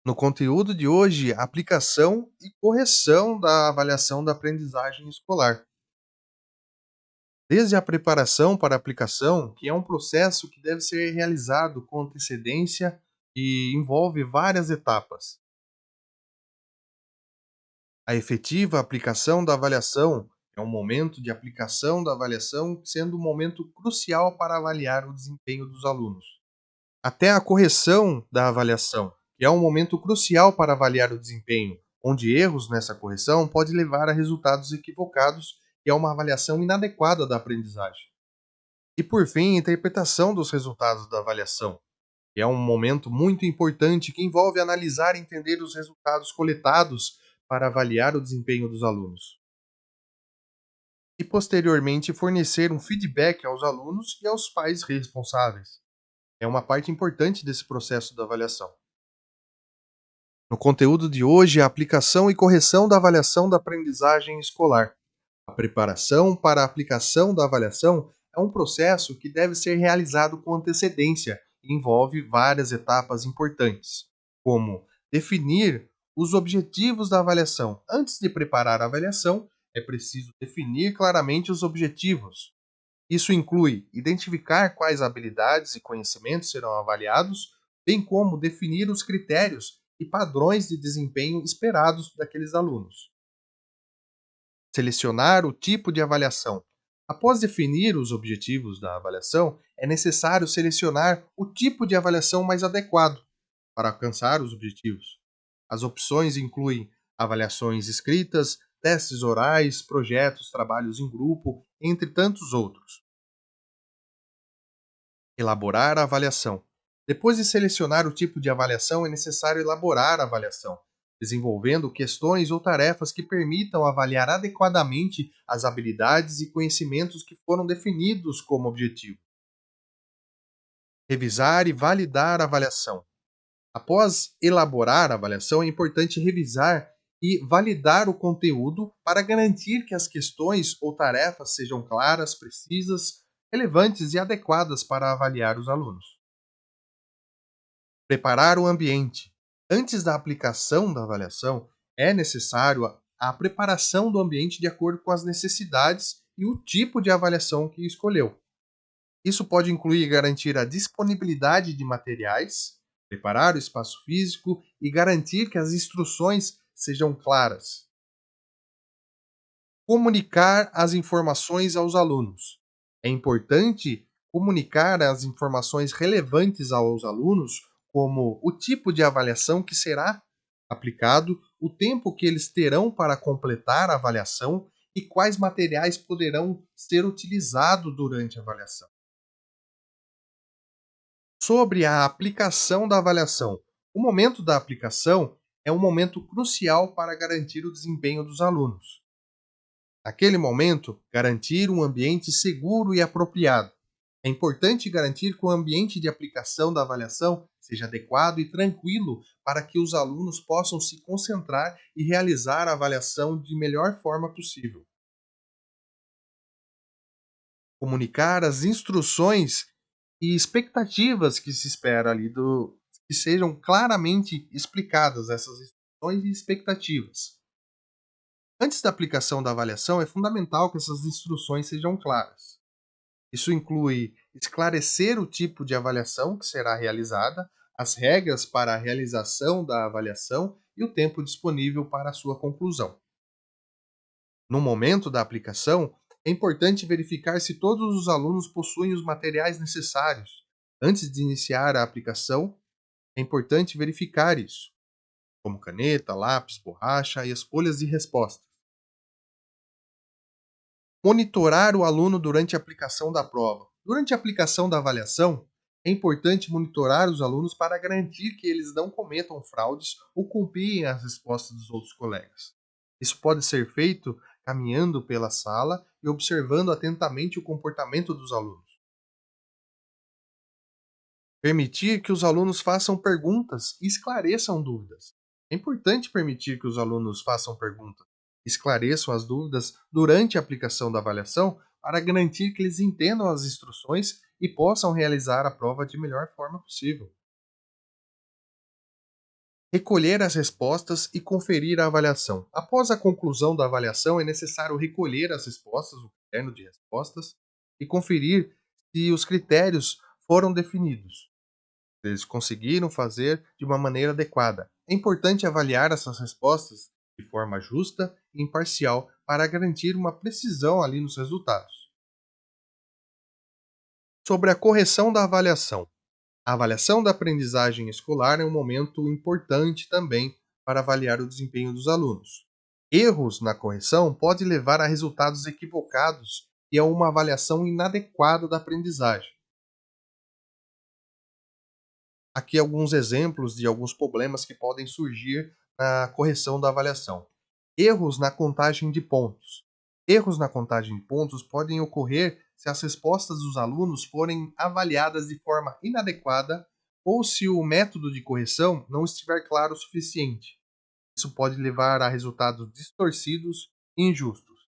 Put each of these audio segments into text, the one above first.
No conteúdo de hoje, aplicação e correção da avaliação da aprendizagem escolar. Desde a preparação para a aplicação, que é um processo que deve ser realizado com antecedência e envolve várias etapas. A efetiva aplicação da avaliação é um momento de aplicação da avaliação, sendo um momento crucial para avaliar o desempenho dos alunos. Até a correção da avaliação, que é um momento crucial para avaliar o desempenho, onde erros nessa correção podem levar a resultados equivocados e a uma avaliação inadequada da aprendizagem. E por fim, a interpretação dos resultados da avaliação, que é um momento muito importante que envolve analisar e entender os resultados coletados para avaliar o desempenho dos alunos. E posteriormente fornecer um feedback aos alunos e aos pais responsáveis. É uma parte importante desse processo da avaliação. No conteúdo de hoje, a aplicação e correção da avaliação da aprendizagem escolar. A preparação para a aplicação da avaliação é um processo que deve ser realizado com antecedência e envolve várias etapas importantes, como definir os objetivos da avaliação. Antes de preparar a avaliação, é preciso definir claramente os objetivos. Isso inclui identificar quais habilidades e conhecimentos serão avaliados, bem como definir os critérios e padrões de desempenho esperados daqueles alunos. Selecionar o tipo de avaliação. Após definir os objetivos da avaliação, é necessário selecionar o tipo de avaliação mais adequado para alcançar os objetivos. As opções incluem avaliações escritas, testes orais, projetos, trabalhos em grupo, entre tantos outros. Elaborar a avaliação. Depois de selecionar o tipo de avaliação, é necessário elaborar a avaliação, desenvolvendo questões ou tarefas que permitam avaliar adequadamente as habilidades e conhecimentos que foram definidos como objetivo. Revisar e validar a avaliação. Após elaborar a avaliação, é importante revisar e validar o conteúdo para garantir que as questões ou tarefas sejam claras, precisas, relevantes e adequadas para avaliar os alunos. Preparar o ambiente. Antes da aplicação da avaliação, é necessário a preparação do ambiente de acordo com as necessidades e o tipo de avaliação que escolheu. Isso pode incluir garantir a disponibilidade de materiais, preparar o espaço físico e garantir que as instruções sejam claras. Comunicar as informações aos alunos. É importante comunicar as informações relevantes aos alunos, como o tipo de avaliação que será aplicado, o tempo que eles terão para completar a avaliação e quais materiais poderão ser utilizados durante a avaliação. Sobre a aplicação da avaliação. O momento da aplicação é um momento crucial para garantir o desempenho dos alunos. Naquele momento, garantir um ambiente seguro e apropriado. É importante garantir que o ambiente de aplicação da avaliação seja adequado e tranquilo para que os alunos possam se concentrar e realizar a avaliação de melhor forma possível. Comunicar as instruções e expectativas que se espera ali que sejam claramente explicadas essas instruções e expectativas. Antes da aplicação da avaliação, é fundamental que essas instruções sejam claras. Isso inclui esclarecer o tipo de avaliação que será realizada, as regras para a realização da avaliação e o tempo disponível para a sua conclusão. No momento da aplicação, é importante verificar se todos os alunos possuem os materiais necessários. Antes de iniciar a aplicação, é importante verificar isso, como caneta, lápis, borracha e as folhas de resposta. Monitorar o aluno durante a aplicação da prova. Durante a aplicação da avaliação, é importante monitorar os alunos para garantir que eles não cometam fraudes ou copiem as respostas dos outros colegas. Isso pode ser feito caminhando pela sala e observando atentamente o comportamento dos alunos. Permitir que os alunos façam perguntas e esclareçam dúvidas. É importante permitir que os alunos façam perguntas, esclareçam as dúvidas durante a aplicação da avaliação para garantir que eles entendam as instruções e possam realizar a prova de melhor forma possível. Recolher as respostas e conferir a avaliação. Após a conclusão da avaliação, é necessário recolher as respostas, o caderno de respostas, e conferir se os critérios foram definidos. Se eles conseguiram fazer de uma maneira adequada. É importante avaliar essas respostas de forma justa e imparcial para garantir uma precisão ali nos resultados. Sobre a correção da avaliação. A avaliação da aprendizagem escolar é um momento importante também para avaliar o desempenho dos alunos. Erros na correção podem levar a resultados equivocados e a uma avaliação inadequada da aprendizagem. Aqui alguns exemplos de alguns problemas que podem surgir na correção da avaliação. Erros na contagem de pontos. Erros na contagem de pontos podem ocorrer se as respostas dos alunos forem avaliadas de forma inadequada ou se o método de correção não estiver claro o suficiente. Isso pode levar a resultados distorcidos e injustos.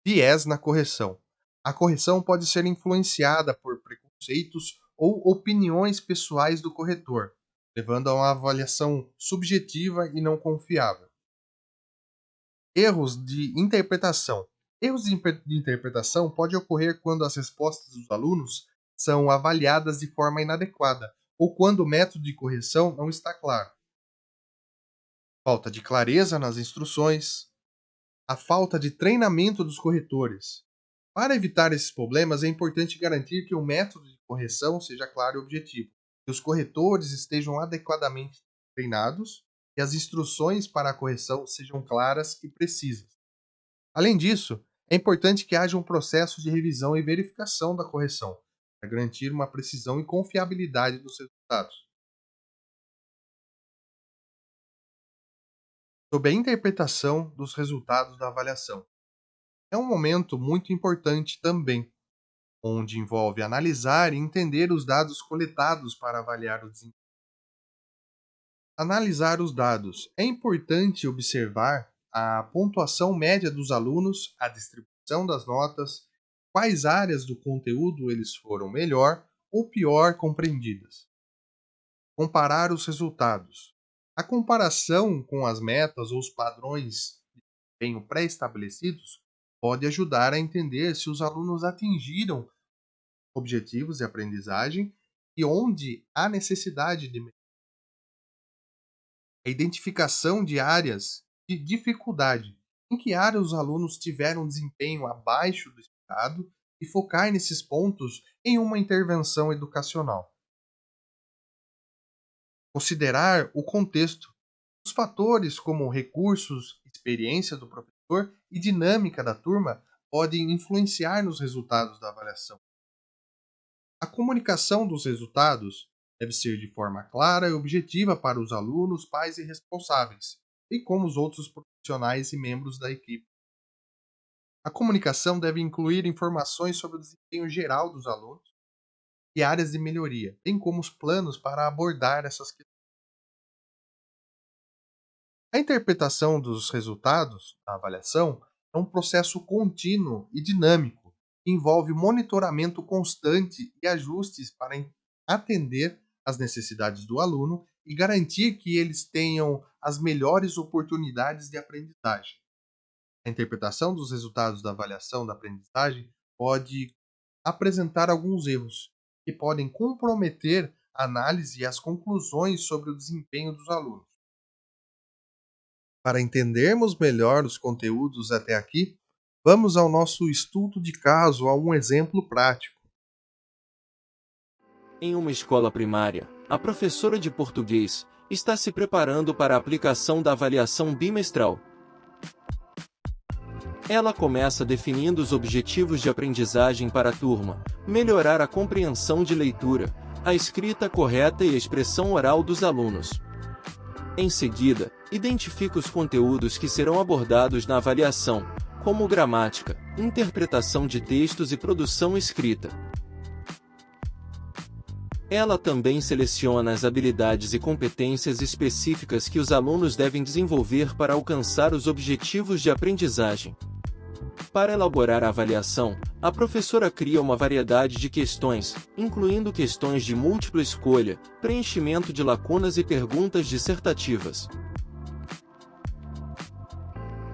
Viés na correção. A correção pode ser influenciada por preconceitos ou opiniões pessoais do corretor, levando a uma avaliação subjetiva e não confiável. Erros de interpretação. Erros de interpretação podem ocorrer quando as respostas dos alunos são avaliadas de forma inadequada ou quando o método de correção não está claro. Falta de clareza nas instruções. A falta de treinamento dos corretores. Para evitar esses problemas, é importante garantir que o método de correção seja claro e objetivo, que os corretores estejam adequadamente treinados e as instruções para a correção sejam claras e precisas. Além disso, é importante que haja um processo de revisão e verificação da correção, para garantir uma precisão e confiabilidade dos resultados. Sobre a interpretação dos resultados da avaliação. É um momento muito importante também, onde envolve analisar e entender os dados coletados para avaliar o desempenho. Analisar os dados. É importante observar a pontuação média dos alunos, a distribuição das notas, quais áreas do conteúdo eles foram melhor ou pior compreendidas. Comparar os resultados. A comparação com as metas ou os padrões de desempenho pré-estabelecidos pode ajudar a entender se os alunos atingiram objetivos de aprendizagem e onde há necessidade de melhorar. A identificação de áreas de dificuldade. Em que áreas os alunos tiveram desempenho abaixo do esperado e focar nesses pontos em uma intervenção educacional. Considerar o contexto. Os fatores como recursos, experiência do professor e dinâmica da turma podem influenciar nos resultados da avaliação. A comunicação dos resultados deve ser de forma clara e objetiva para os alunos, pais e responsáveis, bem como os outros profissionais e membros da equipe. A comunicação deve incluir informações sobre o desempenho geral dos alunos e áreas de melhoria, bem como os planos para abordar essas questões. A interpretação dos resultados da avaliação é um processo contínuo e dinâmico, que envolve monitoramento constante e ajustes para atender às necessidades do aluno e garantir que eles tenham as melhores oportunidades de aprendizagem. A interpretação dos resultados da avaliação da aprendizagem pode apresentar alguns erros, que podem comprometer a análise e as conclusões sobre o desempenho dos alunos. Para entendermos melhor os conteúdos até aqui, vamos ao nosso estudo de caso, a um exemplo prático. Em uma escola primária, a professora de português está se preparando para a aplicação da avaliação bimestral. Ela começa definindo os objetivos de aprendizagem para a turma, melhorar a compreensão de leitura, a escrita correta e a expressão oral dos alunos. Em seguida, identifica os conteúdos que serão abordados na avaliação, como gramática, interpretação de textos e produção escrita. Ela também seleciona as habilidades e competências específicas que os alunos devem desenvolver para alcançar os objetivos de aprendizagem. Para elaborar a avaliação, a professora cria uma variedade de questões, incluindo questões de múltipla escolha, preenchimento de lacunas e perguntas dissertativas.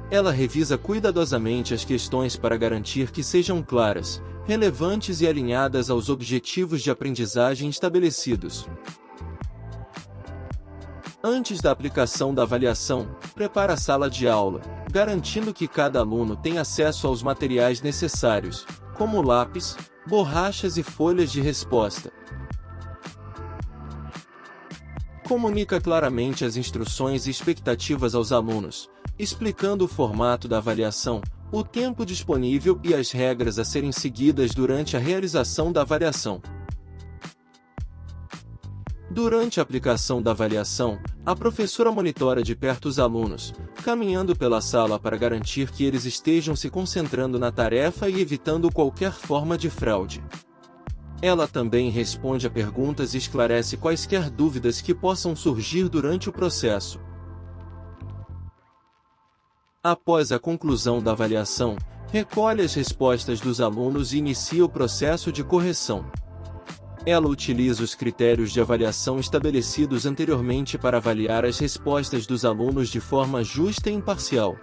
Ela revisa cuidadosamente as questões para garantir que sejam claras, relevantes e alinhadas aos objetivos de aprendizagem estabelecidos. Antes da aplicação da avaliação, prepara a sala de aula, garantindo que cada aluno tenha acesso aos materiais necessários, como lápis, borrachas e folhas de resposta. Comunica claramente as instruções e expectativas aos alunos, explicando o formato da avaliação, o tempo disponível e as regras a serem seguidas durante a realização da avaliação. Durante a aplicação da avaliação, a professora monitora de perto os alunos, caminhando pela sala para garantir que eles estejam se concentrando na tarefa e evitando qualquer forma de fraude. Ela também responde a perguntas e esclarece quaisquer dúvidas que possam surgir durante o processo. Após a conclusão da avaliação, recolhe as respostas dos alunos e inicia o processo de correção. Ela utiliza os critérios de avaliação estabelecidos anteriormente para avaliar as respostas dos alunos de forma justa e imparcial.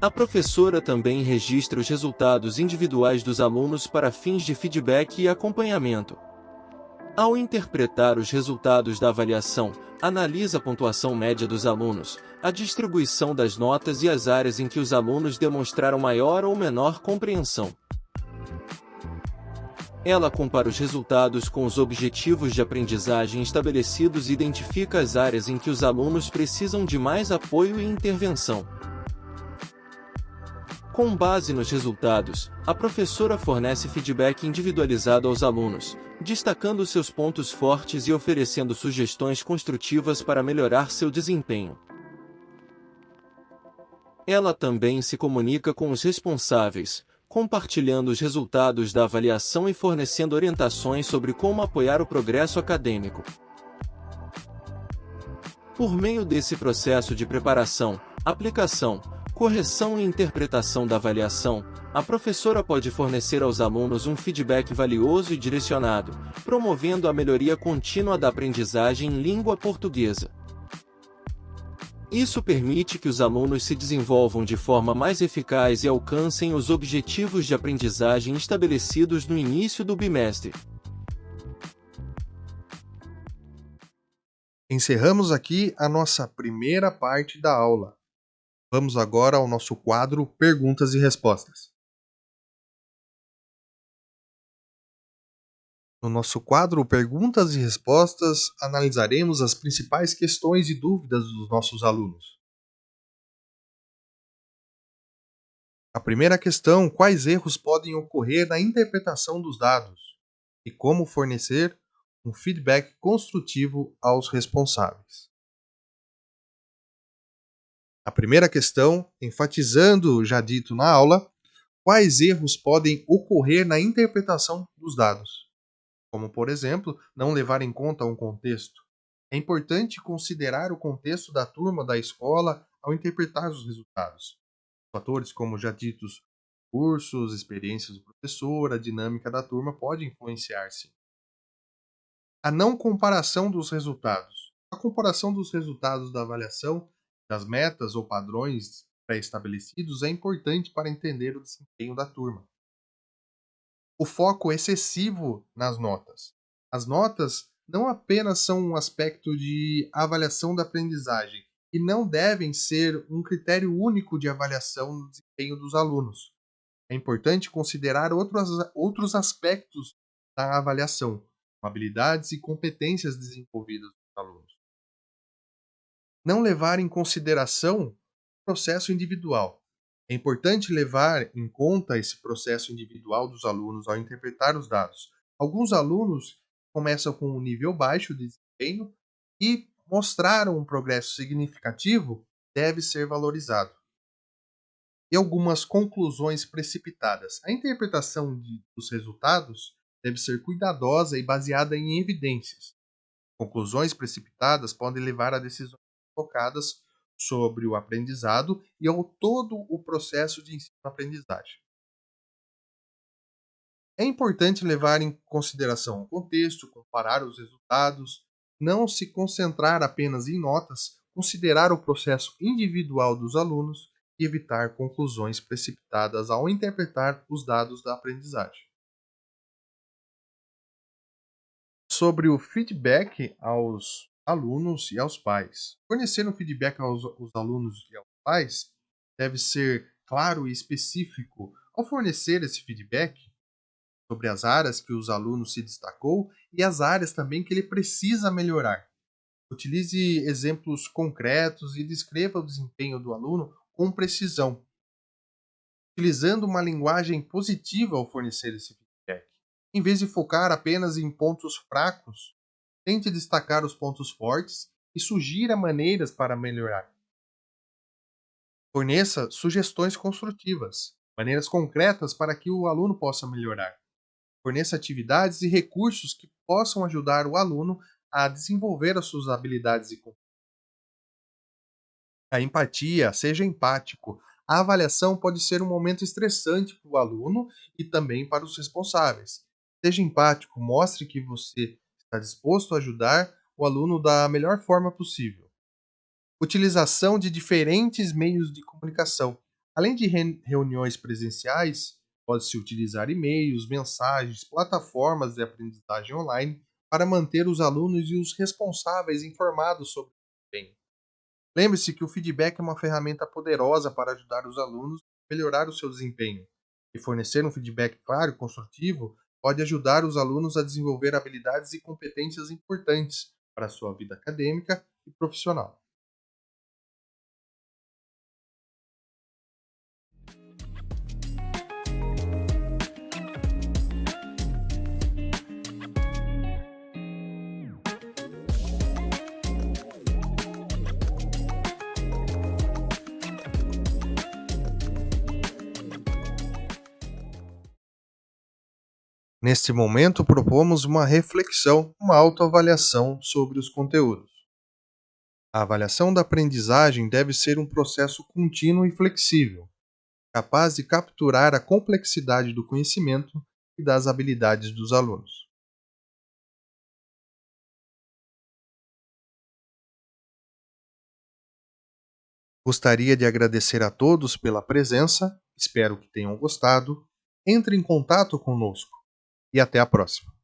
A professora também registra os resultados individuais dos alunos para fins de feedback e acompanhamento. Ao interpretar os resultados da avaliação, analisa a pontuação média dos alunos, a distribuição das notas e as áreas em que os alunos demonstraram maior ou menor compreensão. Ela compara os resultados com os objetivos de aprendizagem estabelecidos e identifica as áreas em que os alunos precisam de mais apoio e intervenção. Com base nos resultados, a professora fornece feedback individualizado aos alunos, destacando seus pontos fortes e oferecendo sugestões construtivas para melhorar seu desempenho. Ela também se comunica com os responsáveis, compartilhando os resultados da avaliação e fornecendo orientações sobre como apoiar o progresso acadêmico. Por meio desse processo de preparação, aplicação, correção e interpretação da avaliação, a professora pode fornecer aos alunos um feedback valioso e direcionado, promovendo a melhoria contínua da aprendizagem em língua portuguesa. Isso permite que os alunos se desenvolvam de forma mais eficaz e alcancem os objetivos de aprendizagem estabelecidos no início do bimestre. Encerramos aqui a nossa primeira parte da aula. Vamos agora ao nosso quadro Perguntas e Respostas. No nosso quadro Perguntas e Respostas, analisaremos as principais questões e dúvidas dos nossos alunos. A primeira questão: quais erros podem ocorrer na interpretação dos dados? E como fornecer um feedback construtivo aos responsáveis. A primeira questão, enfatizando o já dito na aula, quais erros podem ocorrer na interpretação dos dados? Como, por exemplo, não levar em conta um contexto. É importante considerar o contexto da turma da escola ao interpretar os resultados. Fatores como já ditos, cursos, experiências do professor, a dinâmica da turma pode influenciar-se. A não comparação dos resultados. A comparação dos resultados da avaliação das metas ou padrões pré-estabelecidos é importante para entender o desempenho da turma. O foco excessivo nas notas. As notas não apenas são um aspecto de avaliação da aprendizagem e não devem ser um critério único de avaliação do desempenho dos alunos. É importante considerar outros aspectos da avaliação, como habilidades e competências desenvolvidas dos alunos. Não levar em consideração o processo individual. É importante levar em conta esse processo individual dos alunos ao interpretar os dados. Alguns alunos começam com um nível baixo de desempenho e mostrar um progresso significativo deve ser valorizado. E algumas conclusões precipitadas. A interpretação dos resultados deve ser cuidadosa e baseada em evidências. Conclusões precipitadas podem levar a decisões equivocadas sobre o aprendizado e ao todo o processo de ensino-aprendizagem. É importante levar em consideração o contexto, comparar os resultados, não se concentrar apenas em notas, considerar o processo individual dos alunos e evitar conclusões precipitadas ao interpretar os dados da aprendizagem. Sobre o feedback aos alunos e aos pais. Fornecer um feedback aos alunos e aos pais deve ser claro e específico. Ao fornecer esse feedback sobre as áreas que os alunos se destacou e as áreas também que ele precisa melhorar. Utilize exemplos concretos e descreva o desempenho do aluno com precisão, utilizando uma linguagem positiva ao fornecer esse feedback. Em vez de focar apenas em pontos fracos, tente destacar os pontos fortes e sugira maneiras para melhorar. Forneça sugestões construtivas, maneiras concretas para que o aluno possa melhorar. Forneça atividades e recursos que possam ajudar o aluno a desenvolver as suas habilidades e competências. A empatia, seja empático. A avaliação pode ser um momento estressante para o aluno e também para os responsáveis. Seja empático, mostre que você está disposto a ajudar o aluno da melhor forma possível. Utilização de diferentes meios de comunicação. Além de reuniões presenciais, pode-se utilizar e-mails, mensagens, plataformas de aprendizagem online para manter os alunos e os responsáveis informados sobre o desempenho. Lembre-se que o feedback é uma ferramenta poderosa para ajudar os alunos a melhorar o seu desempenho. E fornecer um feedback claro e construtivo pode ajudar os alunos a desenvolver habilidades e competências importantes para a sua vida acadêmica e profissional. Neste momento, propomos uma reflexão, uma autoavaliação sobre os conteúdos. A avaliação da aprendizagem deve ser um processo contínuo e flexível, capaz de capturar a complexidade do conhecimento e das habilidades dos alunos. Gostaria de agradecer a todos pela presença, espero que tenham gostado. Entre em contato conosco e até a próxima.